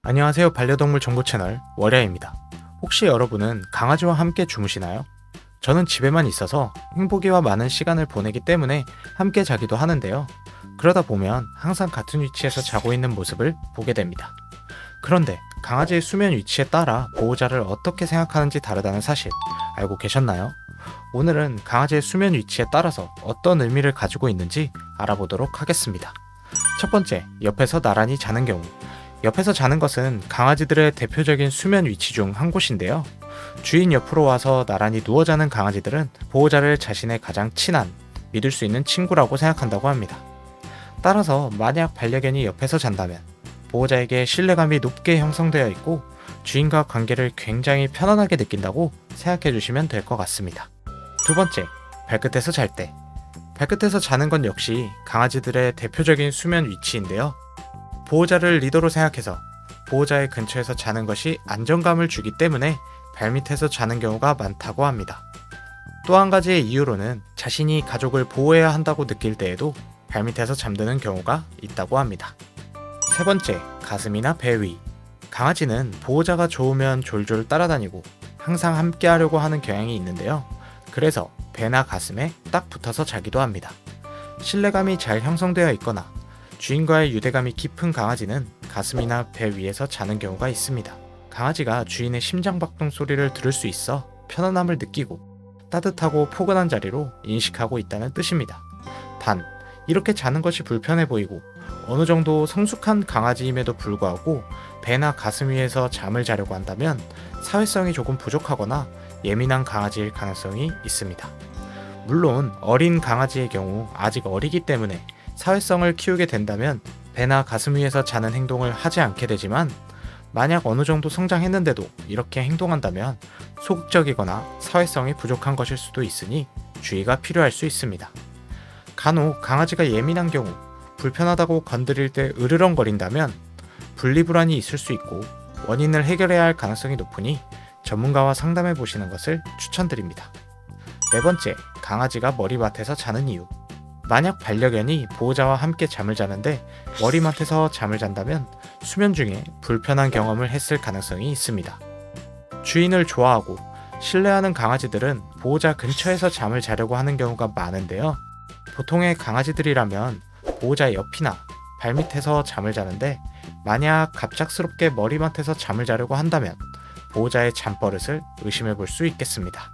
안녕하세요. 반려동물 정보 채널 월야입니다. 혹시 여러분은 강아지와 함께 주무시나요? 저는 집에만 있어서 행복이와 많은 시간을 보내기 때문에 함께 자기도 하는데요. 그러다 보면 항상 같은 위치에서 자고 있는 모습을 보게 됩니다. 그런데 강아지의 수면 위치에 따라 보호자를 어떻게 생각하는지 다르다는 사실 알고 계셨나요? 오늘은 강아지의 수면 위치에 따라서 어떤 의미를 가지고 있는지 알아보도록 하겠습니다. 첫 번째, 옆에서 나란히 자는 경우. 옆에서 자는 것은 강아지들의 대표적인 수면 위치 중 한 곳인데요. 주인 옆으로 와서 나란히 누워 자는 강아지들은 보호자를 자신의 가장 친한, 믿을 수 있는 친구라고 생각한다고 합니다. 따라서 만약 반려견이 옆에서 잔다면 보호자에게 신뢰감이 높게 형성되어 있고 주인과 관계를 굉장히 편안하게 느낀다고 생각해 주시면 될 것 같습니다. 두 번째, 발끝에서 잘 때. 발끝에서 자는 건 역시 강아지들의 대표적인 수면 위치인데요. 보호자를 리더로 생각해서 보호자의 근처에서 자는 것이 안정감을 주기 때문에 발밑에서 자는 경우가 많다고 합니다. 또 한 가지의 이유로는 자신이 가족을 보호해야 한다고 느낄 때에도 발밑에서 잠드는 경우가 있다고 합니다. 세 번째, 가슴이나 배 위. 강아지는 보호자가 좋으면 졸졸 따라다니고 항상 함께 하려고 하는 경향이 있는데요. 그래서 배나 가슴에 딱 붙어서 자기도 합니다. 신뢰감이 잘 형성되어 있거나 주인과의 유대감이 깊은 강아지는 가슴이나 배 위에서 자는 경우가 있습니다. 강아지가 주인의 심장박동 소리를 들을 수 있어 편안함을 느끼고 따뜻하고 포근한 자리로 인식하고 있다는 뜻입니다. 단, 이렇게 자는 것이 불편해 보이고 어느 정도 성숙한 강아지임에도 불구하고 배나 가슴 위에서 잠을 자려고 한다면 사회성이 조금 부족하거나 예민한 강아지일 가능성이 있습니다. 물론 어린 강아지의 경우 아직 어리기 때문에 사회성을 키우게 된다면 배나 가슴 위에서 자는 행동을 하지 않게 되지만 만약 어느 정도 성장했는데도 이렇게 행동한다면 소극적이거나 사회성이 부족한 것일 수도 있으니 주의가 필요할 수 있습니다. 간혹 강아지가 예민한 경우 불편하다고 건드릴 때 으르렁거린다면 분리불안이 있을 수 있고 원인을 해결해야 할 가능성이 높으니 전문가와 상담해 보시는 것을 추천드립니다. 네 번째, 강아지가 머리맡에서 자는 이유. 만약 반려견이 보호자와 함께 잠을 자는데 머리맡에서 잠을 잔다면 수면 중에 불편한 경험을 했을 가능성이 있습니다. 주인을 좋아하고 신뢰하는 강아지들은 보호자 근처에서 잠을 자려고 하는 경우가 많은데요. 보통의 강아지들이라면 보호자 옆이나 발밑에서 잠을 자는데 만약 갑작스럽게 머리맡에서 잠을 자려고 한다면 보호자의 잠버릇을 의심해 볼 수 있겠습니다.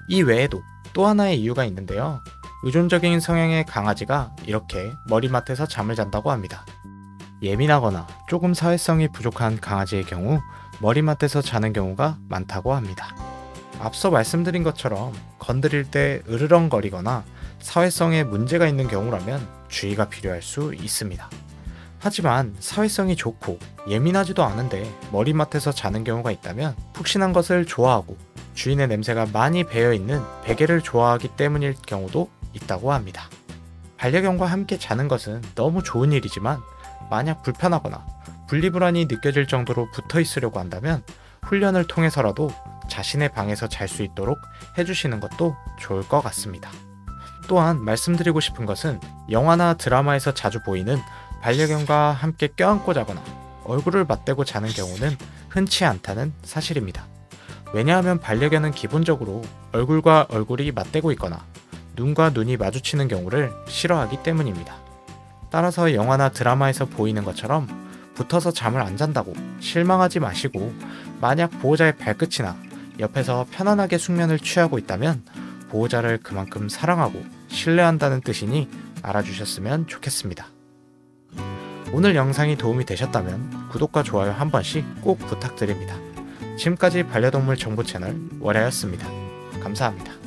이 외에도 또 하나의 이유가 있는데요. 의존적인 성향의 강아지가 이렇게 머리맡에서 잠을 잔다고 합니다. 예민하거나 조금 사회성이 부족한 강아지의 경우 머리맡에서 자는 경우가 많다고 합니다. 앞서 말씀드린 것처럼 건드릴 때 으르렁거리거나 사회성에 문제가 있는 경우라면 주의가 필요할 수 있습니다. 하지만 사회성이 좋고 예민하지도 않은데 머리맡에서 자는 경우가 있다면 푹신한 것을 좋아하고 주인의 냄새가 많이 배어있는 베개를 좋아하기 때문일 경우도 있다고 합니다. 반려견과 함께 자는 것은 너무 좋은 일이지만 만약 불편하거나 분리불안이 느껴질 정도로 붙어 있으려고 한다면 훈련을 통해서라도 자신의 방에서 잘 수 있도록 해주시는 것도 좋을 것 같습니다. 또한 말씀드리고 싶은 것은 영화나 드라마에서 자주 보이는 반려견과 함께 껴안고 자거나 얼굴을 맞대고 자는 경우는 흔치 않다는 사실입니다. 왜냐하면 반려견은 기본적으로 얼굴과 얼굴이 맞대고 있거나 눈과 눈이 마주치는 경우를 싫어하기 때문입니다. 따라서 영화나 드라마에서 보이는 것처럼 붙어서 잠을 안 잔다고 실망하지 마시고 만약 보호자의 발끝이나 옆에서 편안하게 숙면을 취하고 있다면 보호자를 그만큼 사랑하고 신뢰한다는 뜻이니 알아주셨으면 좋겠습니다. 오늘 영상이 도움이 되셨다면 구독과 좋아요 한 번씩 꼭 부탁드립니다. 지금까지 반려동물 정보 채널 월야였습니다. 감사합니다.